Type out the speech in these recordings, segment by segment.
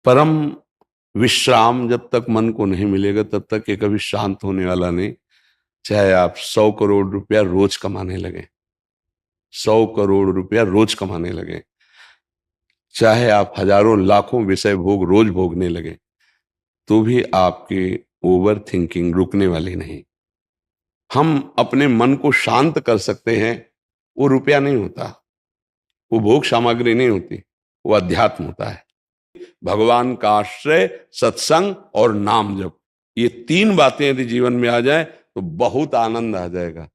परम विश्राम जब तक मन को नहीं मिलेगा तब तक ये कभी शांत होने वाला नहीं। चाहे आप 100 करोड़ रुपया रोज कमाने लगे, 100 करोड़ रुपया रोज कमाने लगे, चाहे आप हजारों लाखों विषय भोग रोज भोगने लगे, तो भी आपकी ओवर थिंकिंग रुकने वाली नहीं। हम अपने मन को शांत कर सकते हैं, वो रुपया नहीं होता, वो भोग सामग्री नहीं होती, वो अध्यात्म होता है। भगवान का आश्रय, सत्संग और नाम जप, ये तीन बातें यदि जीवन में आ जाए तो बहुत आनंद आ जाएगा,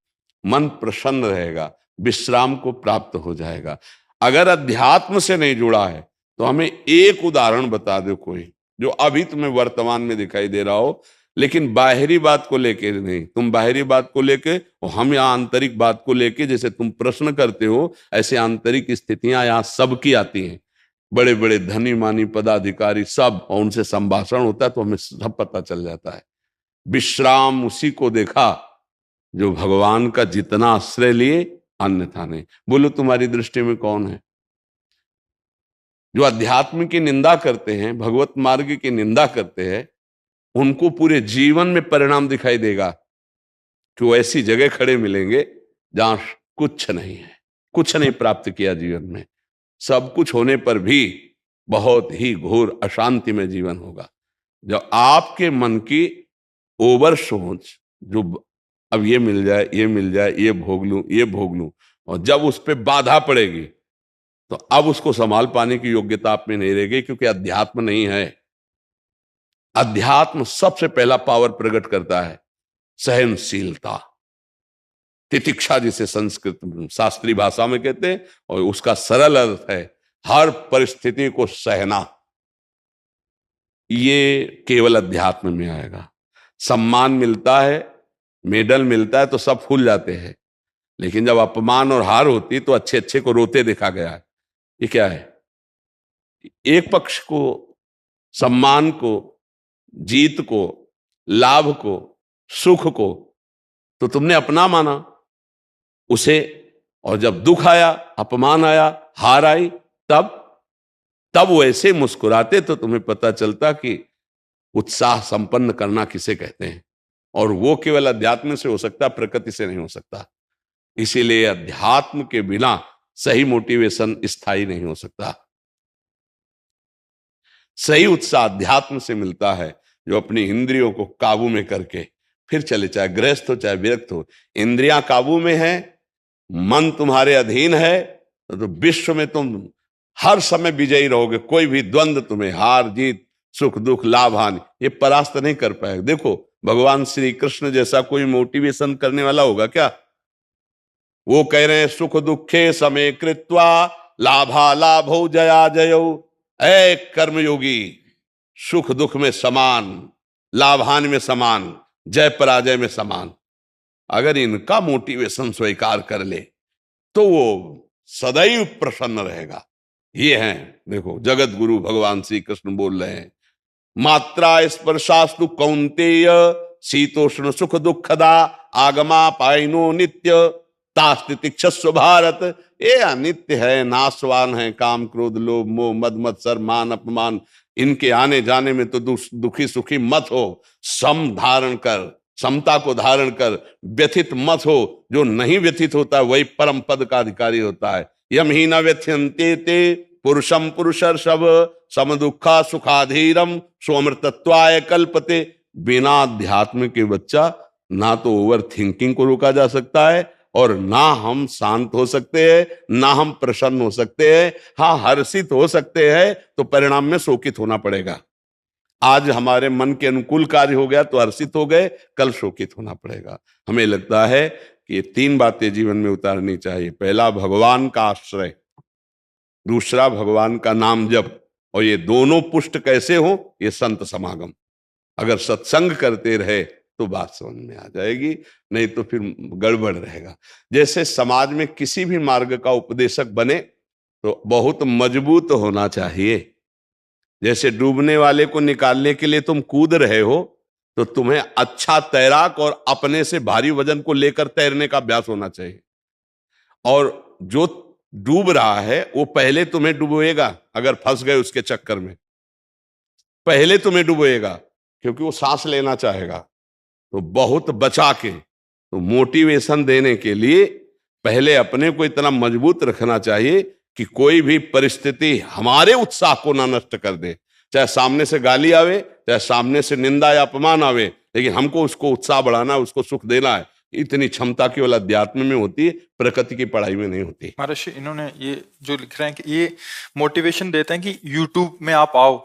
मन प्रसन्न रहेगा, विश्राम को प्राप्त हो जाएगा। अगर अध्यात्म से नहीं जुड़ा है तो हमें एक उदाहरण बता दो कोई, जो अभी तुम्हें वर्तमान में दिखाई दे रहा हो, लेकिन बाहरी बात को लेके नहीं। तुम बाहरी बात को लेके और हम यहाँ आंतरिक बात को लेके, जैसे तुम प्रश्न करते हो ऐसे आंतरिक स्थितियां यहाँ सबकी आती हैं। बड़े बड़े धनी मानी पदाधिकारी सब, और उनसे संभाषण होता है तो हमें सब पता चल जाता है। विश्राम उसी को देखा जो भगवान का जितना आश्रय लिए अन्यथा नहीं। बोलो तुम्हारी दृष्टि में कौन है? जो अध्यात्म की निंदा करते हैं, भगवत मार्ग की निंदा करते हैं, उनको पूरे जीवन में परिणाम दिखाई देगा कि वो ऐसी जगह खड़े मिलेंगे जहां कुछ नहीं है, कुछ नहीं प्राप्त किया जीवन में, सब कुछ होने पर भी बहुत ही घोर अशांति में जीवन होगा। जब आपके मन की ओवर सोच, जो अब ये मिल जाए, ये मिल जाए, ये भोग लूं, ये भोग लूं, और जब उस पर बाधा पड़ेगी तो अब उसको संभाल पाने की योग्यता आप में नहीं रहेगी, क्योंकि अध्यात्म नहीं है। अध्यात्म सबसे पहला पावर प्रकट करता है सहनशीलता, तितिक्षा, जिसे संस्कृत शास्त्रीय भाषा में कहते हैं, और उसका सरल अर्थ है हर परिस्थिति को सहना। ये केवल अध्यात्म में आएगा। सम्मान मिलता है, मेडल मिलता है तो सब फूल जाते हैं, लेकिन जब अपमान और हार होती तो अच्छे अच्छे को रोते देखा गया है। ये क्या है? एक पक्ष को, सम्मान को, जीत को, लाभ को, सुख को तो तुमने अपना माना उसे, और जब दुख आया, अपमान आया, हार आई, तब वो ऐसे मुस्कुराते तो तुम्हें पता चलता कि उत्साह संपन्न करना किसे कहते हैं। और वो केवल अध्यात्म से हो सकता, प्रकृति से नहीं हो सकता। इसीलिए अध्यात्म के बिना सही मोटिवेशन स्थायी नहीं हो सकता। सही उत्साह अध्यात्म से मिलता है, जो अपनी इंद्रियों को काबू में करके फिर चले, चाहे गृहस्थ हो चाहे विरक्त हो। इंद्रियां काबू में है, मन तुम्हारे अधीन है, तो विश्व में तुम हर समय विजयी रहोगे। कोई भी द्वंद्व तुम्हें, हार जीत, सुख दुख, लाभ हानि, ये परास्त नहीं कर पाएगा। देखो भगवान श्री कृष्ण जैसा कोई मोटिवेशन करने वाला होगा क्या? वो कह रहे हैं सुख दुखे समय कृत्वा लाभा लाभो जया जयो। ऐ कर्मयोगी, सुख दुख में समान, लाभ हानि में समान, जय पराजय में समान। अगर इनका मोटिवेशन स्वीकार कर ले तो वो सदैव प्रसन्न रहेगा। ये हैं, देखो जगत गुरु भगवान श्री कृष्ण बोल रहे हैं, मात्रा स्पर्शास्तु कौन्तेय शीतोष्ण सुख दुखदा आगमा पाइनो नित्य तास्तितिक्षस्व भारत। ये अनित्य है, नाशवान है, काम क्रोध लोभ मोह मद मत्सर मान अपमान, इनके आने जाने में तो दुखी सुखी मत हो। सम धारण कर, समता को धारण कर, व्यथित मत हो। जो नहीं व्यथित होता है वही परम पद का अधिकारी होता है। यम ही न व्यथ्यन्ते ते पुरुषम पुरुषर्षभ सम दुखा सुखाधीरम सोमृतत्वाय कल्पते। बिना अध्यात्म के बच्चा ना तो ओवर थिंकिंग को रोका जा सकता है, और ना हम शांत हो सकते हैं, ना हम प्रसन्न हो सकते हैं। हाँ, हर्षित हो सकते हैं तो परिणाम में शोकित होना पड़ेगा। आज हमारे मन के अनुकूल कार्य हो गया तो हर्षित हो गए, कल शोकित होना पड़ेगा। हमें लगता है कि ये तीन बातें जीवन में उतारनी चाहिए। पहला भगवान का आश्रय, दूसरा भगवान का नाम जप, और ये दोनों पुष्ट कैसे हो? ये संत समागम। अगर सत्संग करते रहे तो बात समझ में आ जाएगी, नहीं तो फिर गड़बड़ रहेगा। जैसे समाज में किसी भी मार्ग का उपदेशक बने तो बहुत मजबूत होना चाहिए। जैसे डूबने वाले को निकालने के लिए तुम कूद रहे हो तो तुम्हें अच्छा तैराक और अपने से भारी वजन को लेकर तैरने का अभ्यास होना चाहिए। और जो डूब रहा है वो पहले तुम्हें डुबोएगा अगर फंस गए उसके चक्कर में। पहले तुम्हें डुबोएगा, क्योंकि वो सांस लेना चाहेगा। तो बहुत बचा के, तो मोटिवेशन देने के लिए पहले अपने को इतना मजबूत रखना चाहिए कि कोई भी परिस्थिति हमारे उत्साह को ना नष्ट कर दे। चाहे सामने से गाली आवे, चाहे सामने से निंदा या अपमान आवे, लेकिन हमको उसको उत्साह बढ़ाना है, उसको सुख देना है। इतनी क्षमता केवल अध्यात्म में होती है, प्रकृति की पढ़ाई में नहीं होती। महर्षि, इन्होंने ये जो लिख रहे हैं कि ये मोटिवेशन देते हैं कि यूट्यूब में आप आओ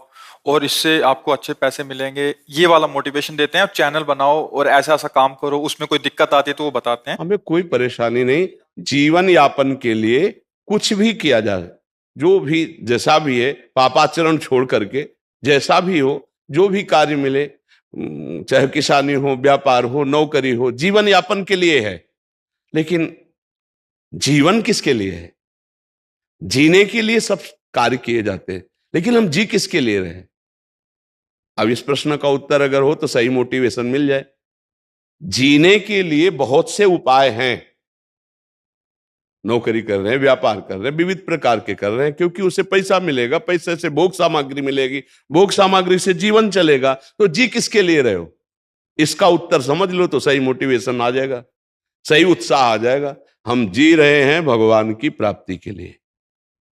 और इससे आपको अच्छे पैसे मिलेंगे, ये वाला मोटिवेशन देते हैं। आप चैनल बनाओ और ऐसा ऐसा काम करो, उसमें कोई दिक्कत आती है तो वो बताते हैं। हमें कोई परेशानी नहीं, जीवन यापन के लिए कुछ भी किया जाए, जो भी जैसा भी है, पापाचरण छोड़ करके जैसा भी हो, जो भी कार्य मिले, चाहे किसानी हो, व्यापार हो, नौकरी हो, जीवन यापन के लिए है। लेकिन जीवन किसके लिए है? जीने के लिए सब कार्य किए जाते हैं, लेकिन हम जी किसके लिए रहे? अब इस प्रश्न का उत्तर अगर हो तो सही मोटिवेशन मिल जाए। जीने के लिए बहुत से उपाय हैं। नौकरी कर रहे हैं, व्यापार कर रहे हैं, विविध प्रकार के कर रहे हैं, क्योंकि उसे पैसा मिलेगा, पैसे से भोग सामग्री मिलेगी, भोग सामग्री से जीवन चलेगा। तो जी किसके लिए रहे हो? इसका उत्तर समझ लो तो सही मोटिवेशन आ जाएगा, सही उत्साह आ जाएगा। हम जी रहे हैं भगवान की प्राप्ति के लिए।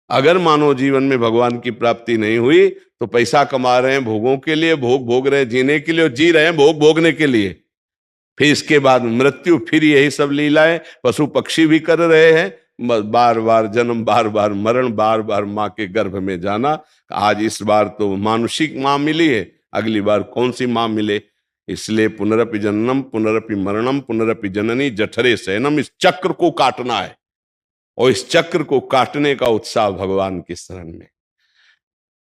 अगर मानव जीवन में भगवान की प्राप्ति नहीं हुई तो पैसा कमा रहे हैं भोगों के लिए, भोग भोग रहे हैं जीने के लिए, और जी रहे हैं भोग भोगने के लिए। फिर इसके बाद मृत्यु, फिर यही सब लीलाएं पशु पक्षी भी कर रहे हैं। बार बार जन्म, बार बार मरण, बार बार माँ के गर्भ में जाना। आज इस बार तो मानुषिक माँ मिली है, अगली बार कौन सी माँ मिले? इसलिए पुनरपि जन्नम पुनरपि मरणम पुनरपि जननी जठरे शयनम, इस चक्र को काटना है, और इस चक्र को काटने का उत्साह भगवान की शरण में।